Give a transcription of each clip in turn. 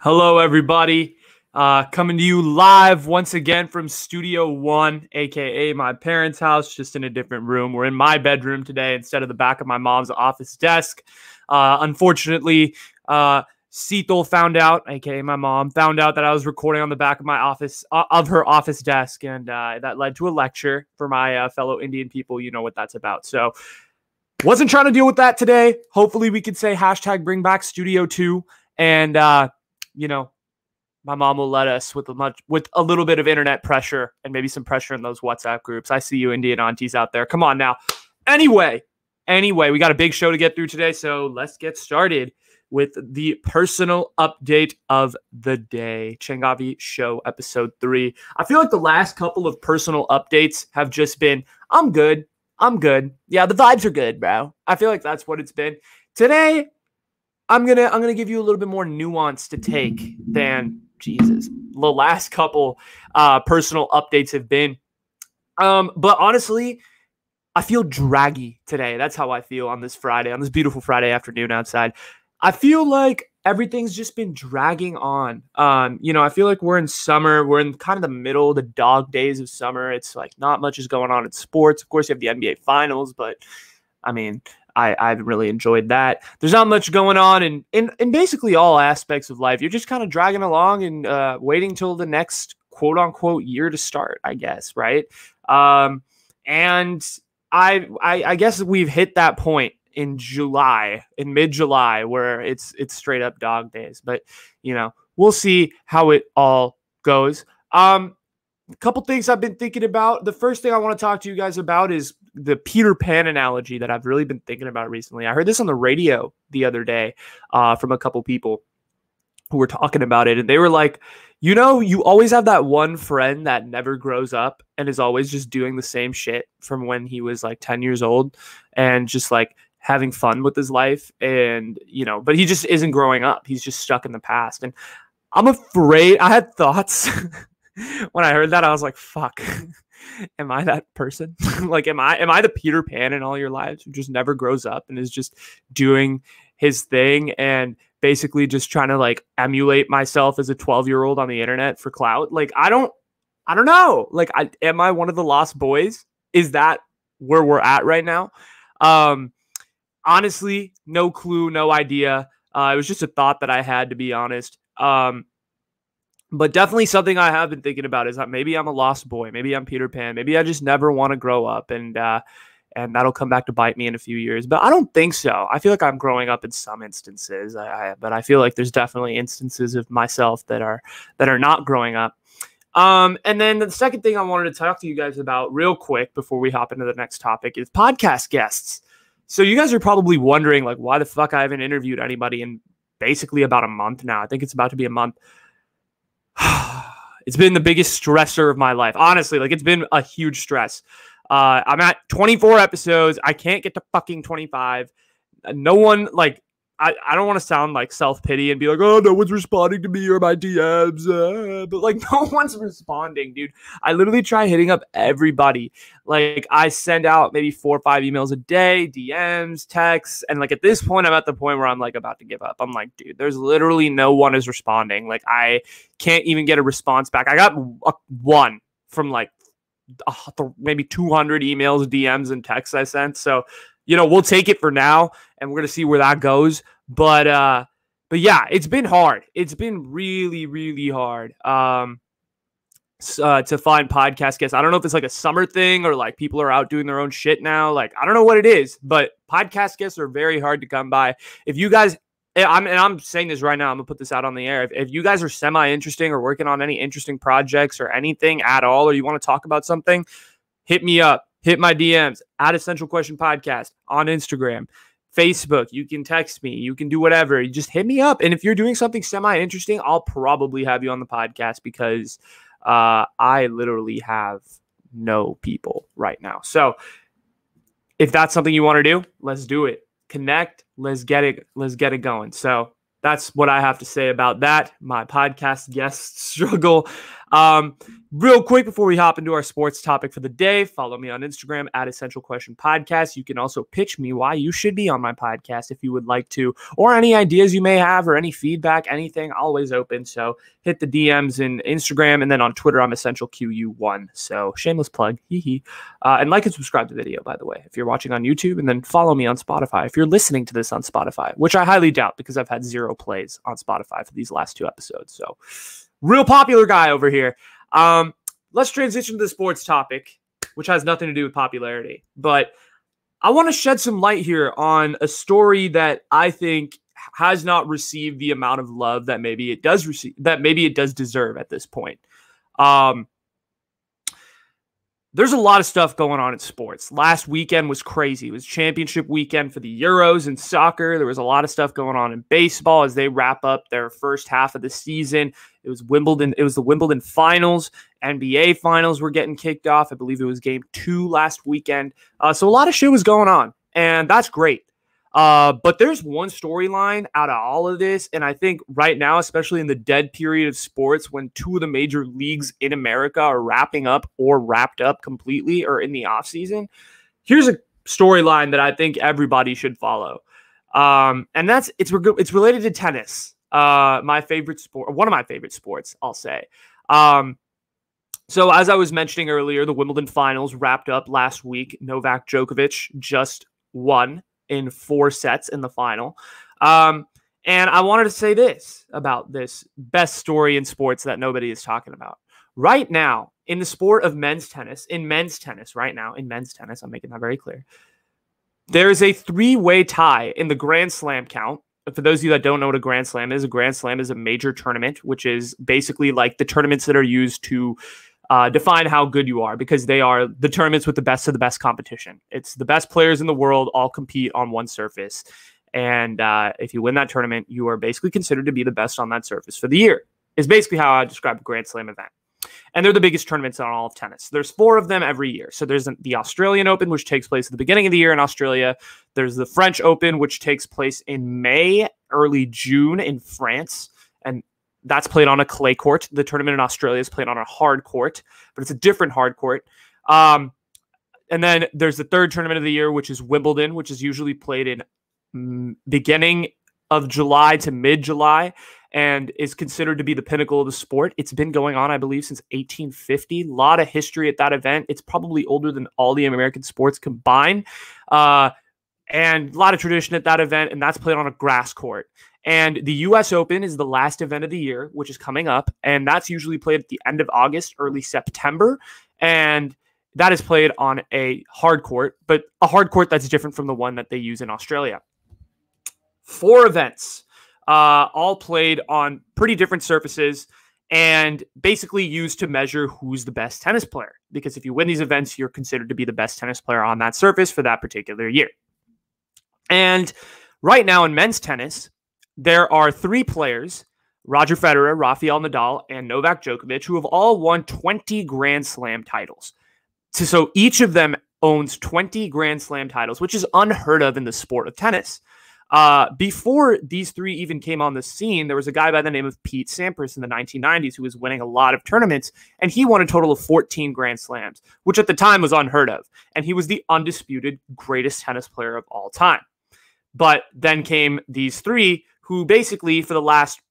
Hello, everybody. Coming to you live once again from Studio One, aka my parents' house, just in a different room. We're in my bedroom today instead of the back of my mom's office desk. Unfortunately, Seathel found out, aka my mom, found out that I was recording on the back of my office, of her office desk, and that led to a lecture for my fellow Indian people. You know what that's about. So, wasn't trying to deal with that today. Hopefully, we could say hashtag bring back Studio 2, and my mom will let us with a little bit of internet pressure and maybe some pressure in those WhatsApp groups. I see you Indian aunties out there. Come on now. Anyway, we got a big show to get through today, so let's get started with the personal update of the day. Changavi Show, episode 3. I feel like the last couple of personal updates have just been, I'm good. Yeah, the vibes are good, bro. I feel like that's what it's been. Today, I'm gonna give you a little bit more nuance to take than the last couple personal updates have been. But honestly, I feel draggy today. That's how I feel on this Friday, on this beautiful Friday afternoon outside. I feel like everything's just been dragging on. I feel like we're in summer. We're in kind of the middle, the dog days of summer. It's like not much is going on in sports. Of course, you have the NBA Finals, but I mean, I've really enjoyed that. There's not much going on in basically all aspects of life. You're just kind of dragging along and waiting till the next quote unquote year to start, I guess, right? And I guess we've hit that point in mid-July, where it's straight up dog days. But we'll see how it all goes. A couple things I've been thinking about. The first thing I want to talk to you guys about is the Peter Pan analogy that I've really been thinking about recently. I heard this on the radio the other day from a couple people who were talking about it. And they were like, you always have that one friend that never grows up and is always just doing the same shit from when he was like 10 years old and just like having fun with his life. And, but he just isn't growing up. He's just stuck in the past. And I'm afraid, I had thoughts when I heard that. I was like, fuck. Am I that person? Like, am I the Peter Pan in all your lives who just never grows up and is just doing his thing and basically just trying to like emulate myself as a 12-year-old on the internet for clout? Like, I don't know. Like, am I one of the lost boys? Is that where we're at right now? Honestly, no clue, no idea. It was just a thought that I had, to be honest. But definitely something I have been thinking about is that maybe I'm a lost boy. Maybe I'm Peter Pan. Maybe I just never want to grow up, and that'll come back to bite me in a few years. But I don't think so. I feel like I'm growing up in some instances. But I feel like there's definitely instances of myself that are not growing up. And then the second thing I wanted to talk to you guys about real quick before we hop into the next topic is podcast guests. So you guys are probably wondering, like, why the fuck I haven't interviewed anybody in basically about a month now. I think it's about to be a month. It's been the biggest stressor of my life. Honestly, like, it's been a huge stress. I'm at 24 episodes. I can't get to fucking 25. No one, like, I don't want to sound like self-pity and be like, oh, no one's responding to me or my DMs. But like, no one's responding, dude. I literally try hitting up everybody. Like, I send out maybe 4 or 5 emails a day, DMs, texts. And like, at this point, I'm at the point where I'm like about to give up. I'm like, dude, there's literally no one is responding. Like, I can't even get a response back. I got one from like maybe 200 emails, DMs, and texts I sent. So, we'll take it for now, and we're going to see where that goes. But yeah, it's been hard. It's been really, really hard to find podcast guests. I don't know if it's like a summer thing or like people are out doing their own shit now. Like, I don't know what it is, but podcast guests are very hard to come by. If you guys, I'm saying this right now, I'm going to put this out on the air. If you guys are semi-interesting or working on any interesting projects or anything at all, or you want to talk about something, hit me up. Hit my DMs at Essential Question Podcast on Instagram, Facebook. You can text me. You can do whatever. You just hit me up. And if you're doing something semi-interesting, I'll probably have you on the podcast because I literally have no people right now. So if that's something you want to do, let's do it. Connect. Let's get it going. So that's what I have to say about that. My podcast guest struggle. Real quick before we hop into our sports topic for the day, follow me on Instagram at Essential Question Podcast. You can also pitch me why you should be on my podcast if you would like to, or any ideas you may have or any feedback, anything, always open. So hit the DMs in Instagram, and then on Twitter, I'm EssentialQU1. So shameless plug. And like and subscribe to the video, by the way, if you're watching on YouTube, and then follow me on Spotify if you're listening to this on Spotify, which I highly doubt because I've had 0 plays on Spotify for these last 2 episodes. So real popular guy over here. Let's transition to the sports topic, which has nothing to do with popularity, but I want to shed some light here on a story that I think has not received the amount of love that maybe it does receive, that maybe it does deserve at this point. There's a lot of stuff going on in sports. Last weekend was crazy. It was championship weekend for the Euros in soccer. There was a lot of stuff going on in baseball as they wrap up their first half of the season. It was Wimbledon. It was the Wimbledon finals. NBA finals were getting kicked off. I believe it was game 2 last weekend. So a lot of shit was going on, and that's great. But there's one storyline out of all of this, and I think right now, especially in the dead period of sports, when 2 of the major leagues in America are wrapping up or wrapped up completely or in the offseason, here's a storyline that I think everybody should follow. And it's related to tennis, my favorite sport, one of my favorite sports, I'll say. So as I was mentioning earlier, the Wimbledon finals wrapped up last week. Novak Djokovic just won in 4 sets in the final. And I wanted to say this about this best story in sports that nobody is talking about. Right now, in the sport of men's tennis, I'm making that very clear, there is a 3-way tie in the Grand Slam count. For those of you that don't know what a Grand Slam is a major tournament, which is basically like the tournaments that are used to define how good you are, because they are the tournaments with the best of the best competition. It's the best players in the world all compete on one surface. And if you win that tournament, you are basically considered to be the best on that surface for the year, is basically how I describe a Grand Slam event. And they're the biggest tournaments on all of tennis. There's 4 of them every year. So there's the Australian Open, which takes place at the beginning of the year in Australia. There's the French Open, which takes place in May, early June in France. And that's played on a clay court. The tournament in Australia is played on a hard court, but it's a different hard court. And then there's the 3rd tournament of the year, which is Wimbledon, which is usually played in beginning of July to mid-July and is considered to be the pinnacle of the sport. It's been going on, I believe, since 1850. A lot of history at that event. It's probably older than all the American sports combined. And a lot of tradition at that event, and that's played on a grass court. And the U.S. Open is the last event of the year, which is coming up, and that's usually played at the end of August, early September, and that is played on a hard court, but a hard court that's different from the one that they use in Australia. 4 events, all played on pretty different surfaces and basically used to measure who's the best tennis player, because if you win these events, you're considered to be the best tennis player on that surface for that particular year. And right now in men's tennis, there are 3 players, Roger Federer, Rafael Nadal, and Novak Djokovic, who have all won 20 Grand Slam titles. So each of them owns 20 Grand Slam titles, which is unheard of in the sport of tennis. Before these 3 even came on the scene, there was a guy by the name of Pete Sampras in the 1990s who was winning a lot of tournaments, and he won a total of 14 Grand Slams, which at the time was unheard of. And he was the undisputed greatest tennis player of all time. But then came these 3 who basically for the last,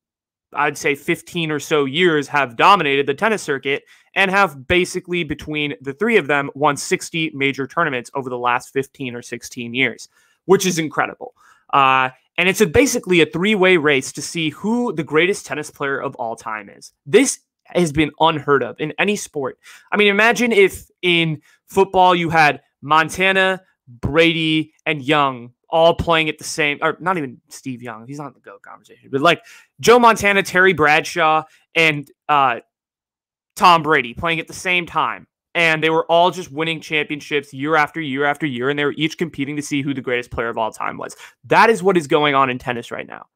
I'd say 15 or so years have dominated the tennis circuit and have basically between the 3 of them won 60 major tournaments over the last 15 or 16 years, which is incredible. And it's basically a 3-way race to see who the greatest tennis player of all time is. This has been unheard of in any sport. I mean, imagine if in football you had Montana, Brady, and Young all playing at the same, or not even Steve Young, he's not in the GOAT conversation, but like Joe Montana, Terry Bradshaw, and Tom Brady playing at the same time. And they were all just winning championships year after year after year, and they were each competing to see who the greatest player of all time was. That is what is going on in tennis right now.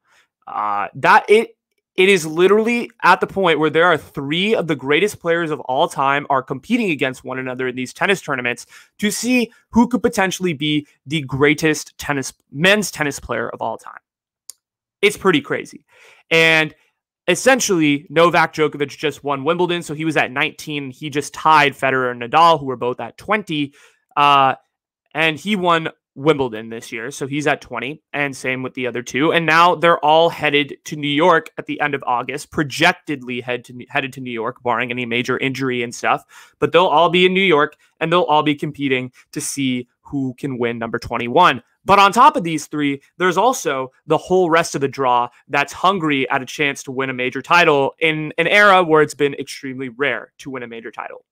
It is literally at the point where there are 3 of the greatest players of all time are competing against one another in these tennis tournaments to see who could potentially be the greatest men's tennis player of all time. It's pretty crazy. And essentially, Novak Djokovic just won Wimbledon, so he was at 19. He just tied Federer and Nadal, who were both at 20, and he won Wimbledon this year, so he's at 20, and same with the other two. And now they're all headed to New York at the end of August, projectedly headed to New York, barring any major injury and stuff. But they'll all be in New York, and they'll all be competing to see who can win number 21. But on top of these three, there's also the whole rest of the draw that's hungry at a chance to win a major title in an era where it's been extremely rare to win a major title.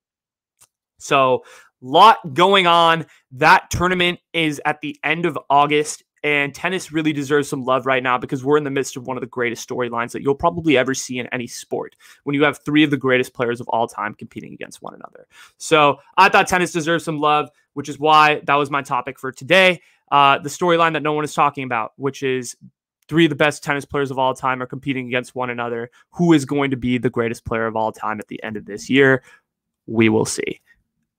So, lot going on. That tournament is at the end of August, and tennis really deserves some love right now because we're in the midst of one of the greatest storylines that you'll probably ever see in any sport when you have three of the greatest players of all time competing against one another. So I thought tennis deserves some love, which is why that was my topic for today. The storyline that no one is talking about, which is three of the best tennis players of all time are competing against one another. Who is going to be the greatest player of all time at the end of this year? We will see.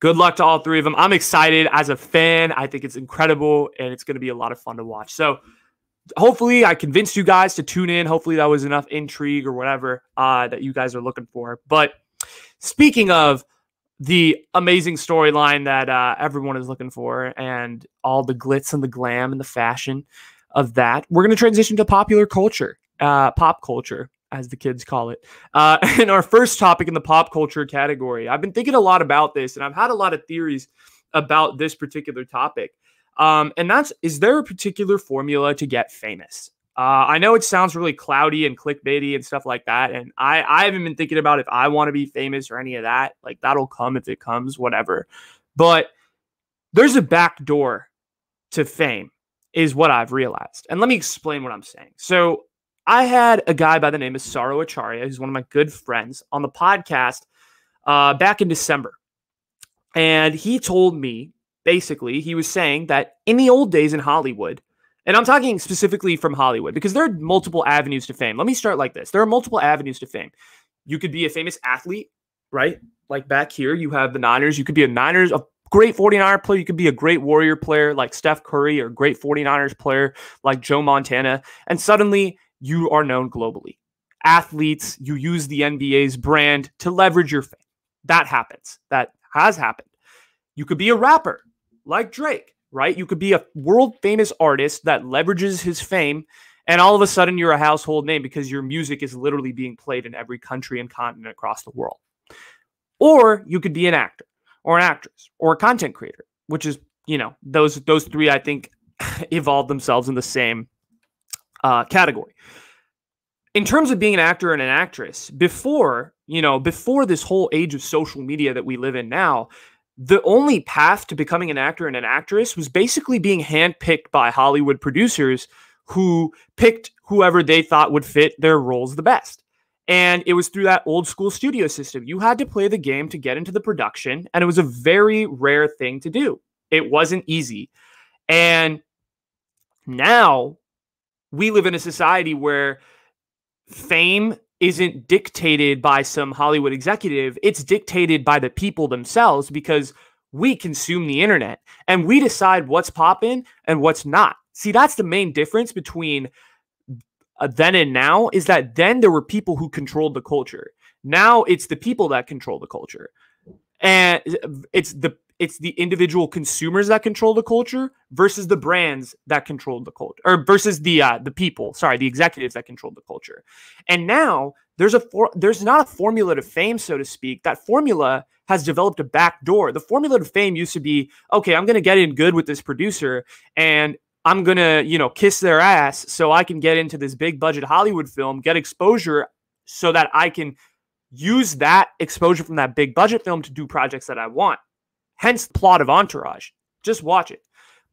Good luck to all three of them. I'm excited as a fan. I think it's incredible, and it's going to be a lot of fun to watch. So hopefully I convinced you guys to tune in. Hopefully that was enough intrigue or whatever that you guys are looking for. But speaking of the amazing storyline that everyone is looking for and all the glitz and the glam and the fashion of that, we're going to transition to popular culture, pop culture, as the kids call it. And our first topic in the pop culture category, I've been thinking a lot about this, and I've had a lot of theories about this particular topic. And that's, is there a particular formula to get famous? I know it sounds really cloudy and clickbaity and stuff like that. And I haven't been thinking about if I want to be famous or any of that. Like, that'll come if it comes, whatever. But there's a back door to fame, is what I've realized. And let me explain what I'm saying. So I had a guy by the name of Saro Acharya, who's one of my good friends, on the podcast back in December. And he told me, basically, he was saying that in the old days in Hollywood, and I'm talking specifically from Hollywood, because there are multiple avenues to fame. Let me start like this. There are multiple avenues to fame. You could be a famous athlete, right? Like back here, you have the Niners. You could be a great 49er player. You could be a great Warrior player like Steph Curry, or a great 49ers player like Joe Montana. And suddenly, you are known globally. Athletes, you use the NBA's brand to leverage your fame. That happens. That has happened. You could be a rapper like Drake, right? You could be a world famous artist that leverages his fame, and all of a sudden you're a household name because your music is literally being played in every country and continent across the world. Or you could be an actor or an actress or a content creator, which is, those three, I think, evolve themselves in the same category. In terms of being an actor and an actress, before this whole age of social media that we live in now, the only path to becoming an actor and an actress was basically being handpicked by Hollywood producers who picked whoever they thought would fit their roles the best. And it was through that old school studio system. You had to play the game to get into the production, and it was a very rare thing to do. It wasn't easy. And now we live in a society where fame isn't dictated by some Hollywood executive. It's dictated by the people themselves, because we consume the internet and we decide what's popping and what's not. See, that's the main difference between then and now, is that then there were people who controlled the culture. Now it's the people that control the culture. And it's the individual consumers that control the culture versus the brands that control the culture, or versus the people, the executives that control the culture. And now there's not a formula to fame, so to speak. That formula has developed a back door. The formula to fame used to be, okay, I'm going to get in good with this producer and I'm going to, kiss their ass so I can get into this big budget Hollywood film, get exposure so that I can use that exposure from that big budget film to do projects that I want. Hence the plot of Entourage. Just watch it.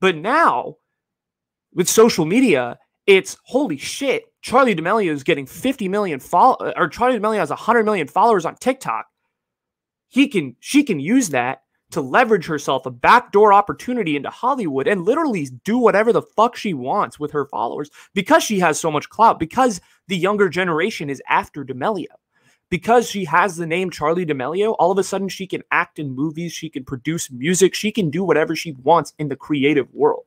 But now, with social media, it's holy shit. Charli D'Amelio is getting 50 million followers, or Charli D'Amelio has 100 million followers on TikTok. She can use that to leverage herself a backdoor opportunity into Hollywood and literally do whatever the fuck she wants with her followers, because she has so much clout, because the younger generation is after D'Amelio. Because she has the name Charli D'Amelio, all of a sudden she can act in movies, she can produce music, she can do whatever she wants in the creative world.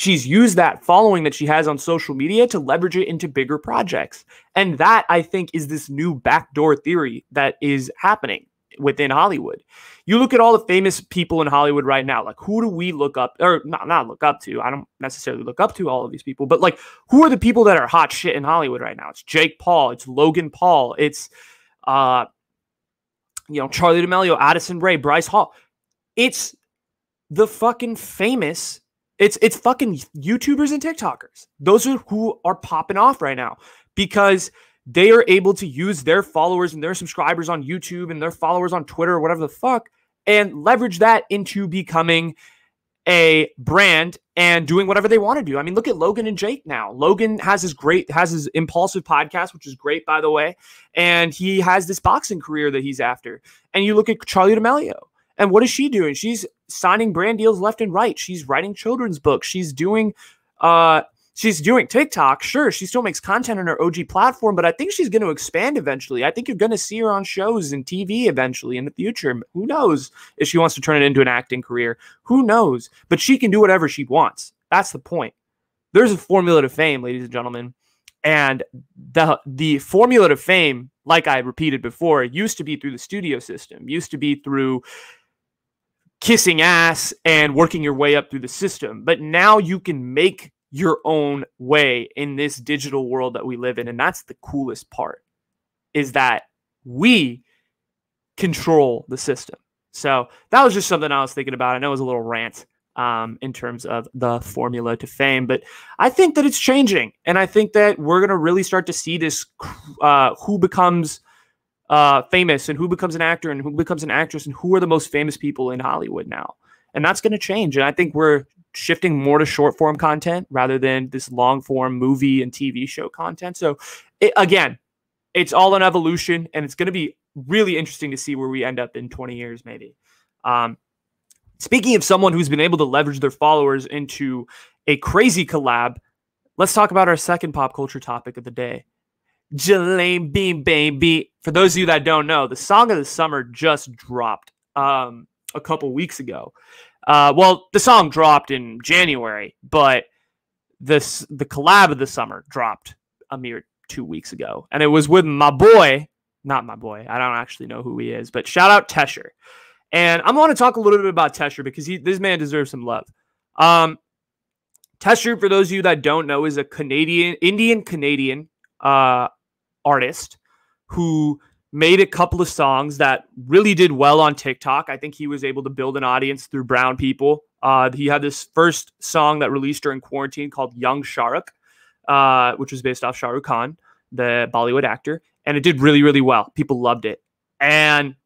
she's used that following that she has on social media to leverage it into bigger projects. And that, I think, is this new backdoor theory that is happening within Hollywood. You look at all the famous people in Hollywood right now, like who do we look up, or not look up to? I don't necessarily look up to all of these people, but like who are the people that are hot shit in Hollywood right now? It's Jake Paul, it's Logan Paul, it's Charlie D'Amelio, Addison Rae, Bryce Hall. It's the fucking famous, it's fucking YouTubers and TikTokers. Those are who are popping off right now because they are able to use their followers and their subscribers on YouTube and their followers on Twitter or whatever the fuck and leverage that into becoming a brand and doing whatever they want to do. I mean, look at Logan and Jake now. Logan has his Impulsive podcast, which is great, by the way. And he has this boxing career that he's after. And you look at Charlie D'Amelio. And what is she doing? She's signing brand deals left and right. She's writing children's books. She's doing TikTok. Sure, she still makes content on her OG platform, but I think she's going to expand eventually. I think you're going to see her on shows and TV eventually in the future. Who knows if she wants to turn it into an acting career? Who knows? But she can do whatever she wants. That's the point. There's a formula to fame, ladies and gentlemen. And the formula to fame, like I repeated before, used to be through the studio system, used to be through kissing ass and working your way up through the system. But now you can make your own way in this digital world that we live in. And that's the coolest part, is that we control the system. So that was just something I was thinking about. I know it was a little rant in terms of the formula to fame, but I think that it's changing. And I think that we're going to really start to see this, who becomes famous and who becomes an actor and who becomes an actress and who are the most famous people in Hollywood now. And that's going to change. And I think we're shifting more to short form content rather than this long form movie and TV show content. So again, it's all an evolution, and it's going to be really interesting to see where we end up in 20 years, maybe. Speaking of someone who's been able to leverage their followers into a crazy collab, let's talk about our second pop culture topic of the day. Jalebi Baby. For those of you that don't know, the song of the summer just dropped a couple weeks ago. Well, the song dropped in January, but the collab of the summer dropped a mere 2 weeks ago. And it was with not my boy, I don't actually know who he is, but shout out Tesher. And I want to talk a little bit about Tesher because this man deserves some love. Tesher, for those of you that don't know, is a Indian-Canadian artist who made a couple of songs that really did well on TikTok. I think he was able to build an audience through brown people. He had this first song that released during quarantine called Young Shahrukh, which was based off Shah Rukh Khan, the Bollywood actor. And it did really, really well. People loved it. And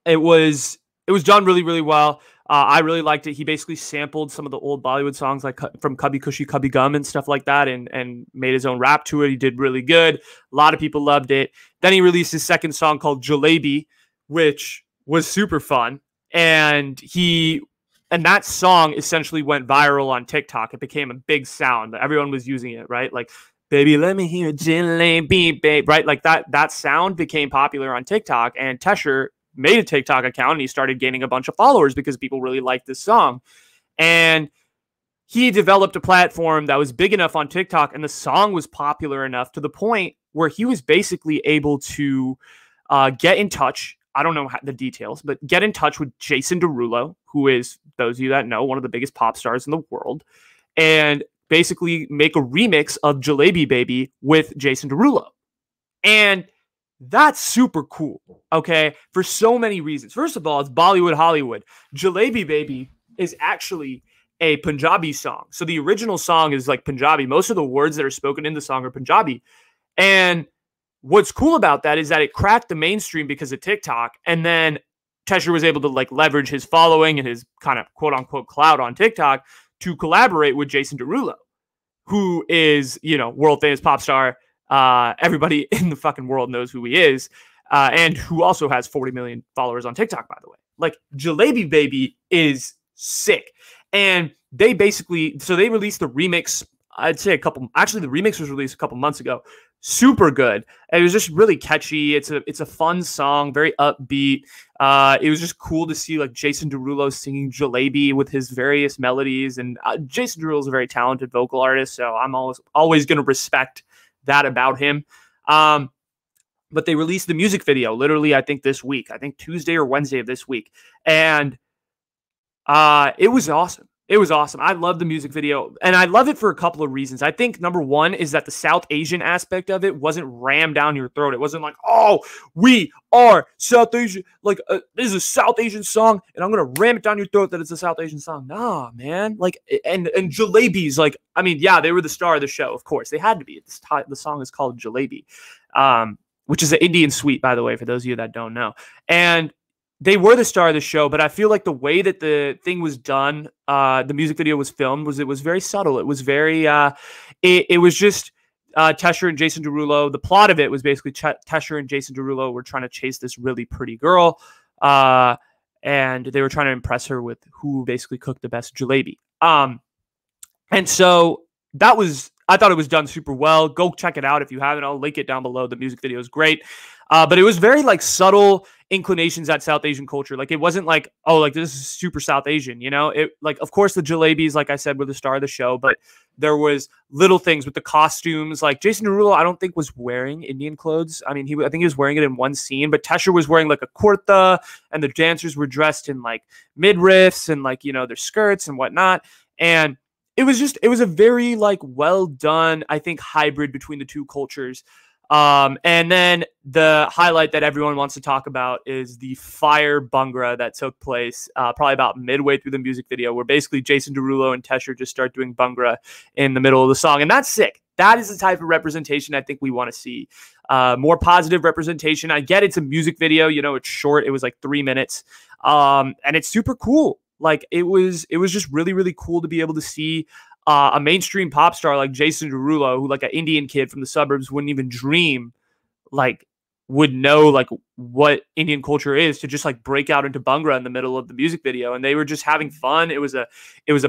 it was done really, really well. I really liked it. He basically sampled some of the old Bollywood songs like from Kabhi Khushi Kabhi Gum and stuff like that and made his own rap to it. He did really good. A lot of people loved it. Then he released his second song called Jalebi, which was super fun. And that song essentially went viral on TikTok. It became a big sound. Everyone was using it, right? Like, baby, let me hear Jalebi, babe, right? Like that sound became popular on TikTok, and Tesher made a TikTok account and he started gaining a bunch of followers because people really liked this song. And he developed a platform that was big enough on TikTok, and the song was popular enough to the point where he was basically able to get in touch. I don't know the details, but get in touch with Jason Derulo, who is, those of you that know, one of the biggest pop stars in the world, and basically make a remix of Jalebi Baby with Jason Derulo. And that's super cool, okay, for so many reasons. First of all, it's Bollywood Hollywood. Jalebi Baby is actually a Punjabi song. So the original song is like Punjabi. Most of the words that are spoken in the song are Punjabi. And what's cool about that is that it cracked the mainstream because of TikTok. And then Tesher was able to like leverage his following and his kind of quote unquote clout on TikTok to collaborate with Jason Derulo, who is, world famous pop star. Everybody in the fucking world knows who he is, and who also has 40 million followers on TikTok, by the way. Like, Jalebi Baby is sick. And they released the remix, the remix was released a couple months ago. super good. It was just really catchy. It's a fun song, very upbeat. It was just cool to see like Jason Derulo singing Jalebi with his various melodies, and Jason Derulo is a very talented vocal artist, so I'm always going to respect that about him. But they released the music video literally, I think this week. I think Tuesday or Wednesday of this week, and it was awesome. It was awesome. I love the music video, and I love it for a couple of reasons. I think number one is that the South Asian aspect of it wasn't rammed down your throat. It wasn't like, oh, we are South Asian. Like, this is a South Asian song, and I'm going to ram it down your throat that it's a South Asian song. Nah, man. Like, and Jalebis, like, I mean, yeah, they were the star of the show, of course. They had to be. The song is called Jalebi, which is an Indian sweet, by the way, for those of you that don't know. And they were the star of the show, but I feel like the way that the thing was done, the music video was filmed, it was very subtle. It was very, it was just Tesher and Jason Derulo. The plot of it was basically Tesher and Jason Derulo were trying to chase this really pretty girl, and they were trying to impress her with who basically cooked the best jalebi. And so I thought it was done super well. Go check it out if you haven't. I'll link it down below. The music video is great. But it was very like subtle inclinations at South Asian culture. Like, it wasn't like, oh, like this is super South Asian, you know? It, like, of course the jalebis, like I said, were the star of the show, but there was little things with the costumes. Like, Jason Derulo, I don't think was wearing Indian clothes. I mean, I think he was wearing it in one scene, but Tesher was wearing like a kurta, and the dancers were dressed in like midriffs and like, you know, their skirts and whatnot. And it was a very like well done, I think, hybrid between the two cultures. And then the highlight that everyone wants to talk about is the fire Bhangra that took place probably about midway through the music video, where basically Jason Derulo and Tesher just start doing Bhangra in the middle of the song. And that's sick. That is the type of representation I think we want to see. More positive representation. I get it's a music video, you know, it's short. It was like 3 minutes. And it's super cool. Like, it was just really, really cool to be able to see a mainstream pop star like Jason Derulo, who like an Indian kid from the suburbs wouldn't even dream, like, would know like what Indian culture is, to just like break out into Bhangra in the middle of the music video. And they were just having fun. It was a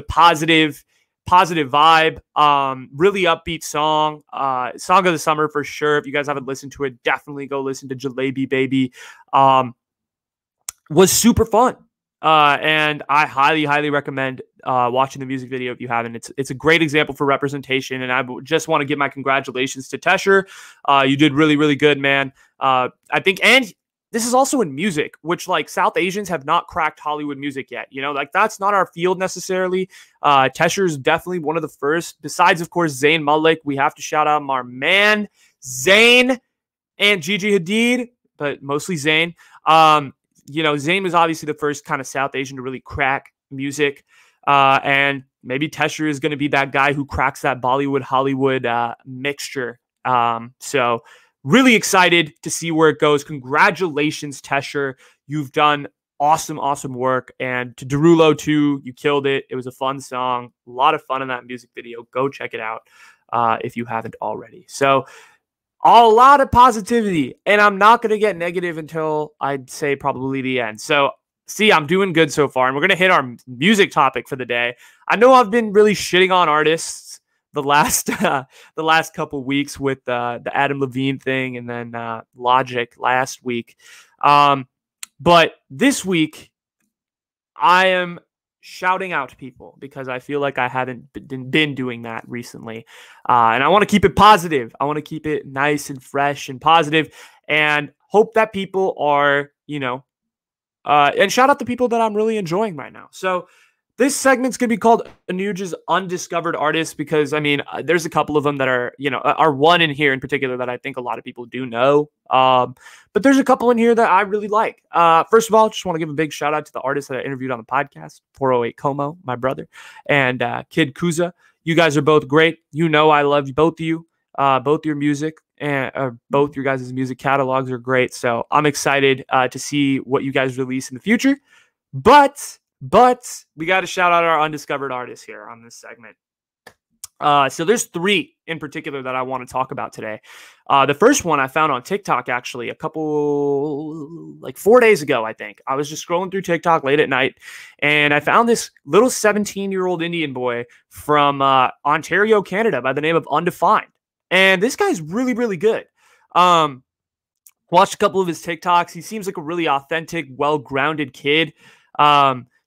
positive vibe, really upbeat song, song of the summer for sure. If you guys haven't listened to it, definitely go listen to Jalebi Baby. Was super fun. And I highly, highly recommend watching the music video if you haven't. It's a great example for representation, and I just want to give my congratulations to Tesher. You did really, really good, man. I think, and this is also in music, which like South Asians have not cracked Hollywood music yet. You know, like that's not our field necessarily. Tesher is definitely one of the first. Besides, of course, Zayn Malik. We have to shout out our man Zayn and Gigi Hadid, but mostly Zayn. You know, Zayn was obviously the first kind of South Asian to really crack music. And maybe Tesher is going to be that guy who cracks that Bollywood-Hollywood mixture. So really excited to see where it goes. Congratulations, Tesher. You've done awesome, awesome work. And to Derulo, too, you killed it. It was a fun song. A lot of fun in that music video. Go check it out if you haven't already. So a lot of positivity, and I'm not going to get negative until I'd say probably the end. So, see, I'm doing good so far, and we're going to hit our music topic for the day. I know I've been really shitting on artists the last couple weeks with the Adam Levine thing, and then Logic last week. But this week, I am shouting out to people because I feel like I haven't been doing that recently. And I want to keep it positive. I want to keep it nice and fresh and positive, and hope that people are, you know, and shout out the people that I'm really enjoying right now. So this segment's going to be called Anuj's Undiscovered Artist, because, I mean, there's a couple of them that are, you know, are one in here in particular that I think a lot of people do know. But there's a couple in here that I really like. First of all, just want to give a big shout out to the artists that I interviewed on the podcast, 408 Como, my brother, and Kid Kuza. You guys are both great. You know I love both of you, both your music, and both your guys' music catalogs are great. So I'm excited to see what you guys release in the future. But we got to shout out our undiscovered artists here on this segment. So there's 3 in particular that I want to talk about today. The first one I found on TikTok, actually, like 4 days ago, I think. I was just scrolling through TikTok late at night, and I found this little 17-year-old Indian boy from Ontario, Canada, by the name of Undefined. And this guy's really, really good. Watched a couple of his TikToks. He seems like a really authentic, well-grounded kid.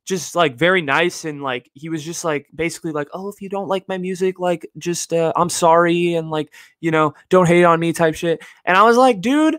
Just like very nice. And like, he was just like, basically like, oh, if you don't like my music, like just, I'm sorry. And like, you know, don't hate on me type shit. And I was like, dude,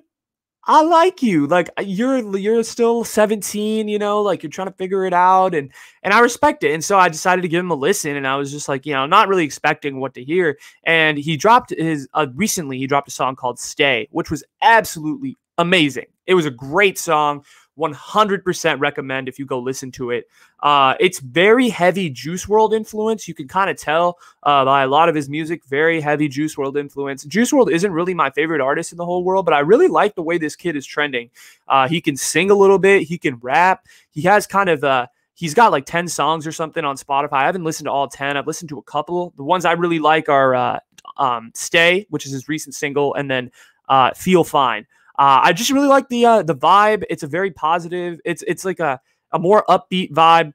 I like you. Like you're still 17, you know, like you're trying to figure it out, and I respect it. And so I decided to give him a listen, and I was just like, you know, not really expecting what to hear. And he dropped his recently he dropped a song called Stay, which was absolutely amazing. It was a great song. 100% recommend if you go listen to it. It's very heavy Juice WRLD influence. You can kind of tell by a lot of his music, very heavy Juice WRLD influence. Juice WRLD isn't really my favorite artist in the whole world, but I really like the way this kid is trending. He can sing a little bit. He can rap. He has kind of he's got like 10 songs or something on Spotify. I haven't listened to all 10. I've listened to a couple. The ones I really like are Stay, which is his recent single, and then Feel Fine. I just really like the vibe. It's a very positive. It's like a more upbeat vibe.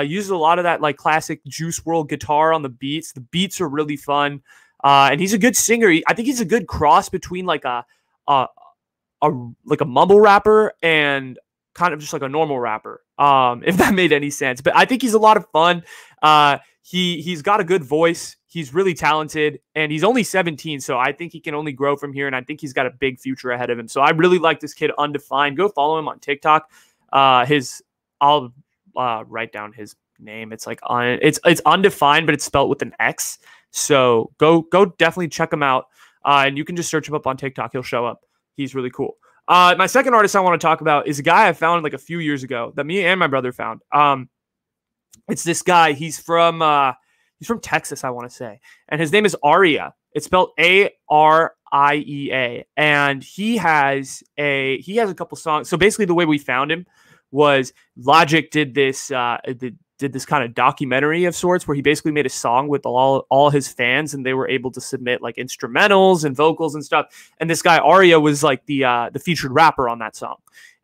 Uses a lot of that like classic Juice WRLD guitar on the beats. The beats are really fun. And he's a good singer. I think he's a good cross between like a mumble rapper and kind of just like a normal rapper. If that made any sense. But I think he's a lot of fun. He's got a good voice. He's really talented, and he's only 17, so I think he can only grow from here, and I think he's got a big future ahead of him. So I really like this kid, Undefined. Go follow him on TikTok. I'll write down his name. It's like it's Undefined, but it's spelled with an X. So go definitely check him out, and you can just search him up on TikTok. He'll show up. He's really cool. My second artist I want to talk about is a guy I found like a few years ago that me and my brother found. It's this guy. He's from Texas, I want to say. And his name is Aria. It's spelled Ariea. And he has a couple songs. So basically the way we found him was Logic did this kind of documentary of sorts where he basically made a song with all his fans, and they were able to submit like instrumentals and vocals and stuff. And this guy Aria was like the featured rapper on that song.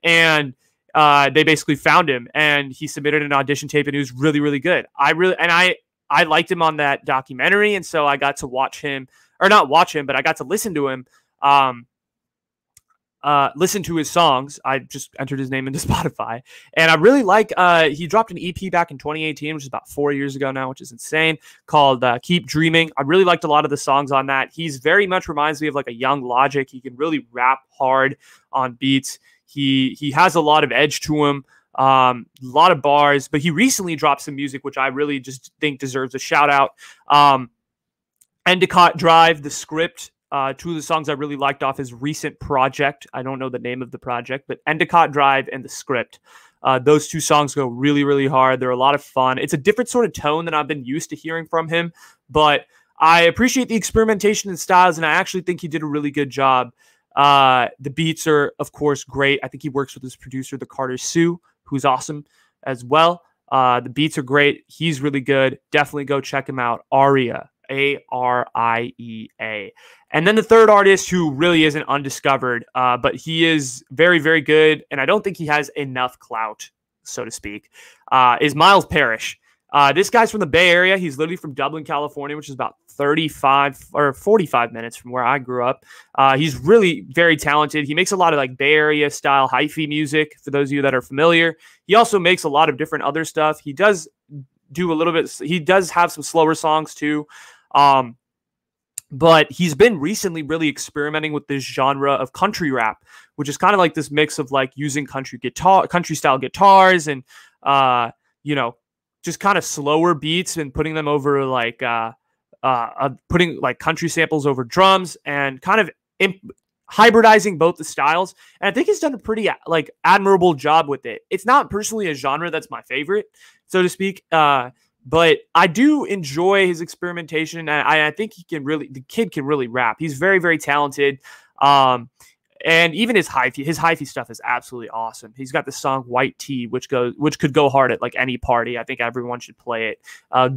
And they basically found him, and he submitted an audition tape, and he was really, really good. I liked him on that documentary, and so I got to watch him, or not watch him, but I got to listen to him, listen to his songs. I just entered his name into Spotify, and I really like, he dropped an EP back in 2018, which is about 4 years ago now, which is insane, called Keep Dreaming. I really liked a lot of the songs on that. He's very much reminds me of like a young Logic. He can really rap hard on beats. He has a lot of edge to him. A lot of bars, but he recently dropped some music which I really just think deserves a shout out. Endicott Drive, The Script, two of the songs I really liked off his recent project. I don't know the name of the project, but Endicott Drive and The Script. Those two songs go really, really hard. They're a lot of fun. It's a different sort of tone than I've been used to hearing from him, but I appreciate the experimentation and styles, and I actually think he did a really good job. The beats are, of course, great. I think he works with his producer, the Carter Sue, who's awesome as well. The beats are great. He's really good. Definitely go check him out. Aria, Ariea. And then the third artist, who really isn't undiscovered, but he is very, very good, and I don't think he has enough clout, so to speak, is Miles Parrish. This guy's from the Bay Area. He's literally from Dublin, California, which is about 35 or 45 minutes from where I grew up. He's really very talented. He makes a lot of like Bay Area style hyphy music, for those of you that are familiar. He also makes a lot of different other stuff. He does do a little bit. He does have some slower songs too. But he's been recently really experimenting with this genre of country rap, which is kind of like this mix of like using country style guitars and, just kind of slower beats and putting them over like, putting like country samples over drums and kind of hybridizing both the styles. And I think he's done a pretty like admirable job with it. It's not personally a genre that's my favorite, so to speak. But I do enjoy his experimentation. And I think the kid can really rap. He's very, very talented. And even his hyphy stuff is absolutely awesome. He's got the song White Tea, which could go hard at like any party. I think everyone should play it.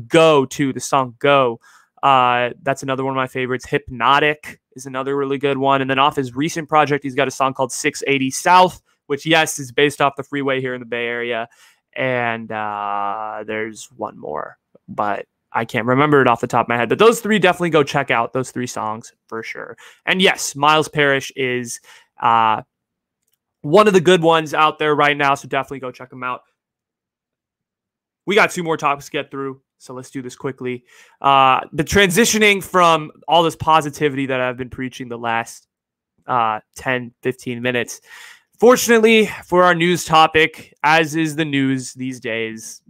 Go too, the song Go. That's another one of my favorites. Hypnotic is another really good one. And then off his recent project, he's got a song called 680 South, which, yes, is based off the freeway here in the Bay Area. And there's one more, but I can't remember it off the top of my head, but those three, definitely go check out those three songs for sure. And yes, Miles Parrish is one of the good ones out there right now, so definitely go check them out. We got 2 more topics to get through, so let's do this quickly. The transitioning from all this positivity that I've been preaching the last 10, 15 minutes. Fortunately, for our news topic, as is the news these days,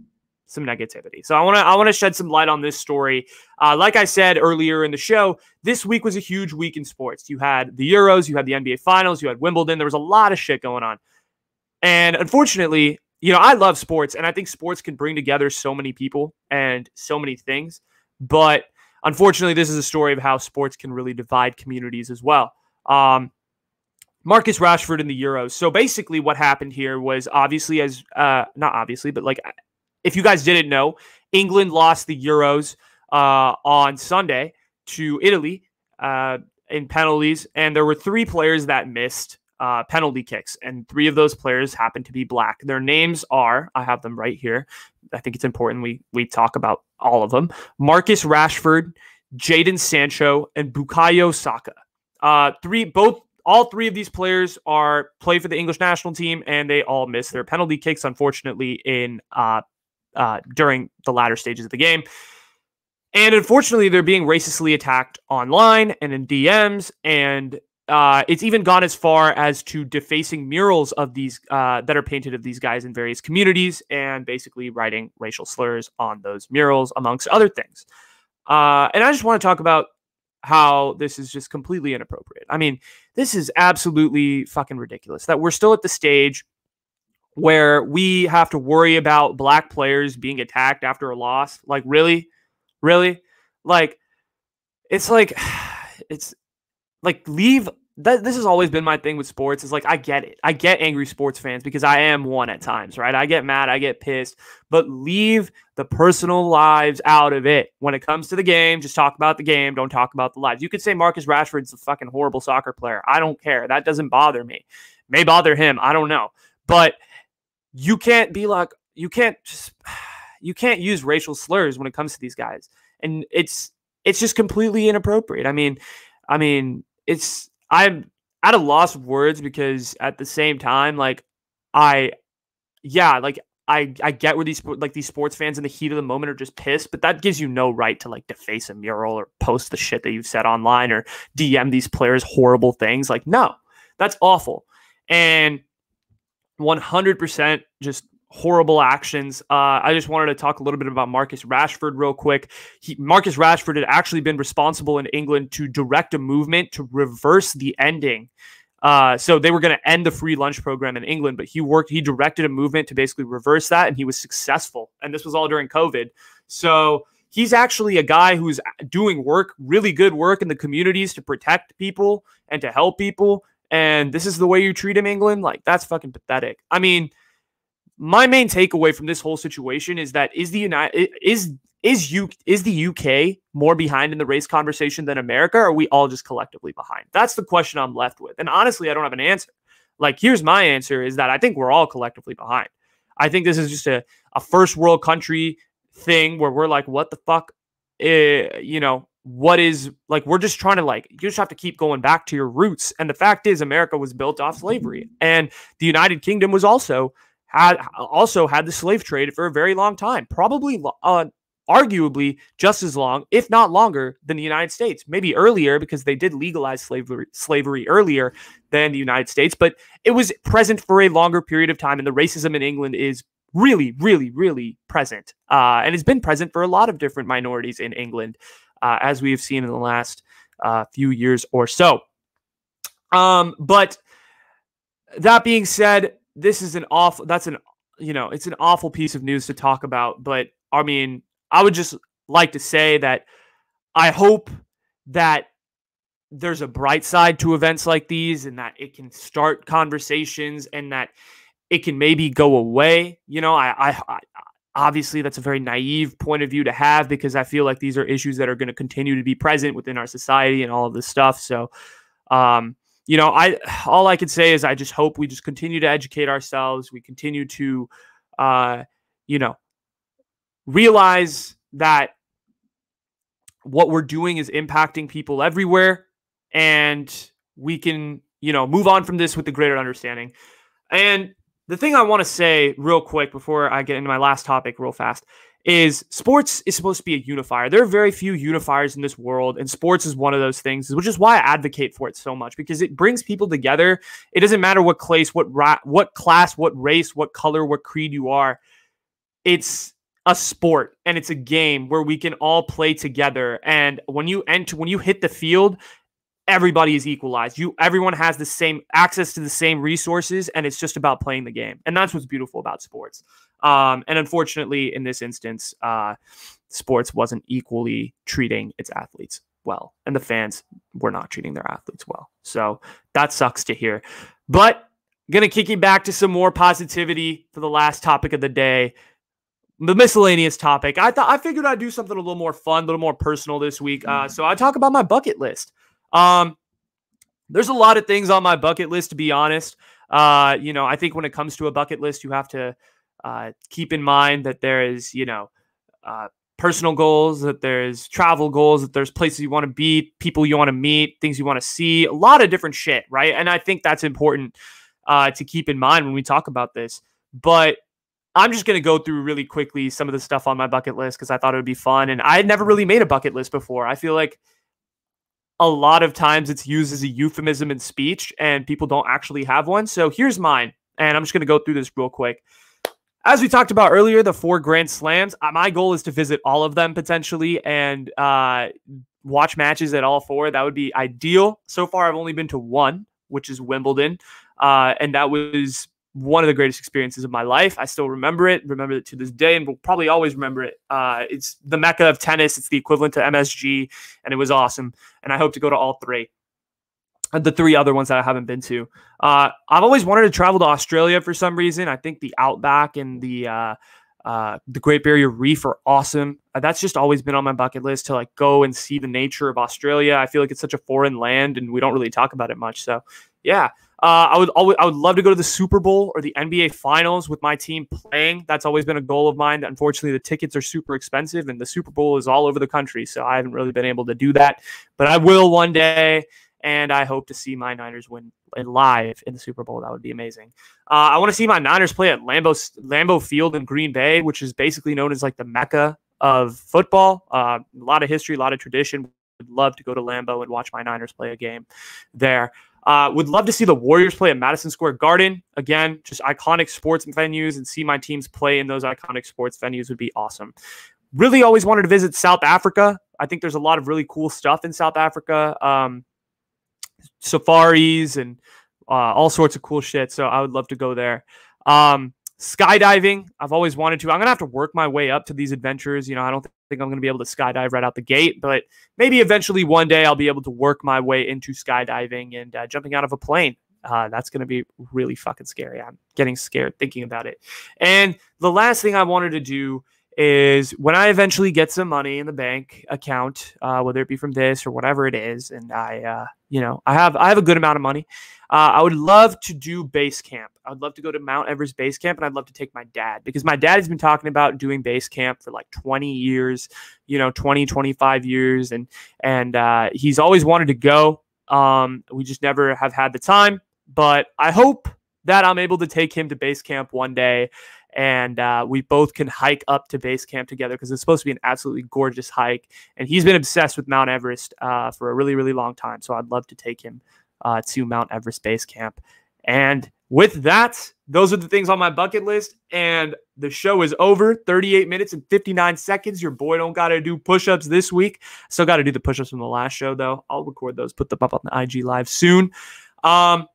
some negativity. So I want to shed some light on this story. Like I said earlier in the show, this week was a huge week in sports. You had the Euros, you had the NBA Finals, you had Wimbledon. There was a lot of shit going on. And unfortunately, I love sports, and I think sports can bring together so many people and so many things. But unfortunately, this is a story of how sports can really divide communities as well. Marcus Rashford in the Euros. So basically what happened here was obviously not obviously, but like if you guys didn't know, England lost the Euros on Sunday to Italy in penalties, and there were 3 players that missed penalty kicks, and 3 of those players happened to be black. Their names are, I have them right here. I think it's important we talk about all of them. Marcus Rashford, Jadon Sancho, and Bukayo Saka. All 3 of these players play for the English national team, and they all missed their penalty kicks, unfortunately, in during the latter stages of the game. And unfortunately, they're being racistly attacked online and in DMs, and it's even gone as far as to defacing murals of these that are painted of these guys in various communities, and basically writing racial slurs on those murals, amongst other things. And I just want to talk about how this is just completely inappropriate. I mean, this is absolutely fucking ridiculous that we're still at the stage where we have to worry about black players being attacked after a loss. Like, really? Like, it's like leave that. This has always been my thing with sports, is like, I get it. I get angry sports fans because I am one at times, right? I get mad, I get pissed, but leave the personal lives out of it. When it comes to the game, just talk about the game. Don't talk about the lives. You could say Marcus Rashford's a fucking horrible soccer player. I don't care. That doesn't bother me. May bother him. I don't know. But you can't be like, you can't use racial slurs when it comes to these guys. And it's just completely inappropriate. I mean, I'm at a loss of words, because at the same time, I get where these sports fans in the heat of the moment are just pissed, but that gives you no right to deface a mural or post the shit that you've said online or DM these players horrible things. No, that's awful. And 100% just horrible actions. I just wanted to talk a little bit about Marcus Rashford real quick. Marcus Rashford had actually been responsible in England to direct a movement to reverse the ending. So they were going to end the free lunch program in England, but he directed a movement to basically reverse that, and he was successful. And this was all during COVID. So he's actually a guy who's doing really good work in the communities to protect people and to help people. And this is the way you treat him, England? That's fucking pathetic. I mean, my main takeaway from this whole situation is that is the UK more behind in the race conversation than America, or are we all just collectively behind? That's the question I'm left with. And honestly, I don't have an answer. Here's my answer, is that I think we're all collectively behind. I think this is just a first world country thing where we're like, what the fuck? What is, we're just trying to, you just have to keep going back to your roots. And the fact is, America was built off slavery, and the United Kingdom was also had the slave trade for a very long time, probably arguably just as long, if not longer, than the United States. Maybe earlier, because they did legalize slavery earlier than the United States, but it was present for a longer period of time. And the racism in England is really, really, really present. And it's been present for a lot of different minorities in England, as we have seen in the last few years or so. But that being said, this is it's an awful piece of news to talk about. But I mean, I would just like to say that I hope that there's a bright side to events like these, and that it can start conversations, and that it can maybe go away. I obviously that's a very naive point of view to have, because I feel like these are issues that are going to continue to be present within our society and all of this stuff. So, all I can say is I just hope we just continue to educate ourselves. We continue to, realize that what we're doing is impacting people everywhere, and we can, move on from this with a greater understanding. And the thing I want to say real quick before I get into my last topic real fast is sports is supposed to be a unifier. There are very few unifiers in this world, and sports is one of those things, which is why I advocate for it so much, because it brings people together. It doesn't matter what class, what race, what color, what creed you are. It's a sport, and it's a game where we can all play together. And when you hit the field, everybody is equalized. Everyone has the same access to the same resources, and it's just about playing the game. And that's what's beautiful about sports. And unfortunately, in this instance, sports wasn't equally treating its athletes well, and the fans were not treating their athletes well. So that sucks to hear. But I'm going to kick you back to some more positivity for the last topic of the day, the miscellaneous topic. I figured I'd do something a little more fun, a little more personal this week. So I talk about my bucket list. There's a lot of things on my bucket list, to be honest. I think when it comes to a bucket list, you have to keep in mind that there is, personal goals, that there's travel goals, that there's places you want to be, people you want to meet, things you want to see, a lot of different shit, right? And I think that's important to keep in mind when we talk about this. But I'm just going to go through really quickly some of the stuff on my bucket list because I thought it would be fun. And I had never really made a bucket list before. I feel like a lot of times it's used as a euphemism in speech and people don't actually have one. So here's mine. And I'm just going to go through this real quick. As we talked about earlier, the 4 Grand Slams, my goal is to visit all of them potentially and watch matches at all 4. That would be ideal. So far, I've only been to 1, which is Wimbledon. And that was one of the greatest experiences of my life. I still remember it to this day, and will probably always remember it. It's the Mecca of tennis. It's the equivalent to MSG, and it was awesome. And I hope to go to all 3. The 3 other ones that I haven't been to. I've always wanted to travel to Australia for some reason. I think the Outback and the Great Barrier Reef are awesome. That's just always been on my bucket list, to go and see the nature of Australia. I feel like it's such a foreign land, and we don't really talk about it much. So yeah. I would love to go to the Super Bowl or the NBA Finals with my team playing. That's always been a goal of mine. Unfortunately, the tickets are super expensive, and the Super Bowl is all over the country, so I haven't really been able to do that. But I will one day, and I hope to see my Niners win live in the Super Bowl. That would be amazing. I want to see my Niners play at Lambeau Field in Green Bay, which is basically known as the Mecca of football. A lot of history, a lot of tradition. Would love to go to Lambeau and watch my Niners play a game there. Would love to see the Warriors play at Madison Square Garden. Again, just iconic sports venues, and see my teams play in those iconic sports venues would be awesome. Really always wanted to visit South Africa. I think there's a lot of really cool stuff in South Africa. Safaris and all sorts of cool shit. So I would love to go there. Skydiving, I've always wanted to. I'm going to have to work my way up to these adventures. I don't think I'm going to be able to skydive right out the gate, but maybe eventually one day I'll be able to work my way into skydiving and jumping out of a plane. That's going to be really fucking scary. I'm getting scared thinking about it. And the last thing I wanted to do is when I eventually get some money in the bank account, whether it be from this or whatever it is, and I have a good amount of money, I would love to do base camp. I would love to go to Mount Everest base camp, and I'd love to take my dad, because my dad has been talking about doing base camp for 20 years, 20, 25 years. And he's always wanted to go. We just never have had the time, but I hope that I'm able to take him to base camp one day, and we both can hike up to base camp together, because it's supposed to be an absolutely gorgeous hike. And he's been obsessed with Mount Everest for a really, really long time. So I'd love to take him to Mount Everest base camp. And with that, those are the things on my bucket list. And the show is over. 38 minutes and 59 seconds. Your boy don't got to do push-ups this week. Still got to do the push-ups from the last show, though. I'll record those, put them up on the IG Live soon. But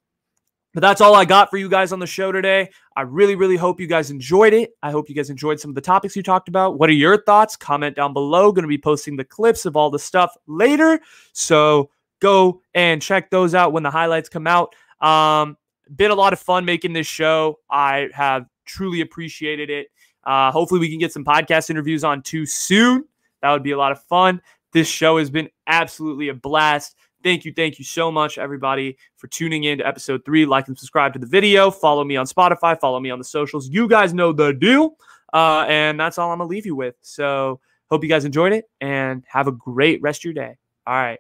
that's all I got for you guys on the show today. I really, really hope you guys enjoyed it. I hope you guys enjoyed some of the topics you talked about. What are your thoughts? Comment down below. Going to be posting the clips of all the stuff later, so go and check those out when the highlights come out. Been a lot of fun making this show. I have truly appreciated it. Hopefully we can get some podcast interviews on too soon. That would be a lot of fun. This show has been absolutely a blast. Thank you so much, everybody, for tuning in to episode 3. Like and subscribe to the video. Follow me on Spotify. Follow me on the socials. You guys know the deal. And that's all I'm going to leave you with. So Hope you guys enjoyed it and have a great rest of your day. All right.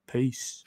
Peace.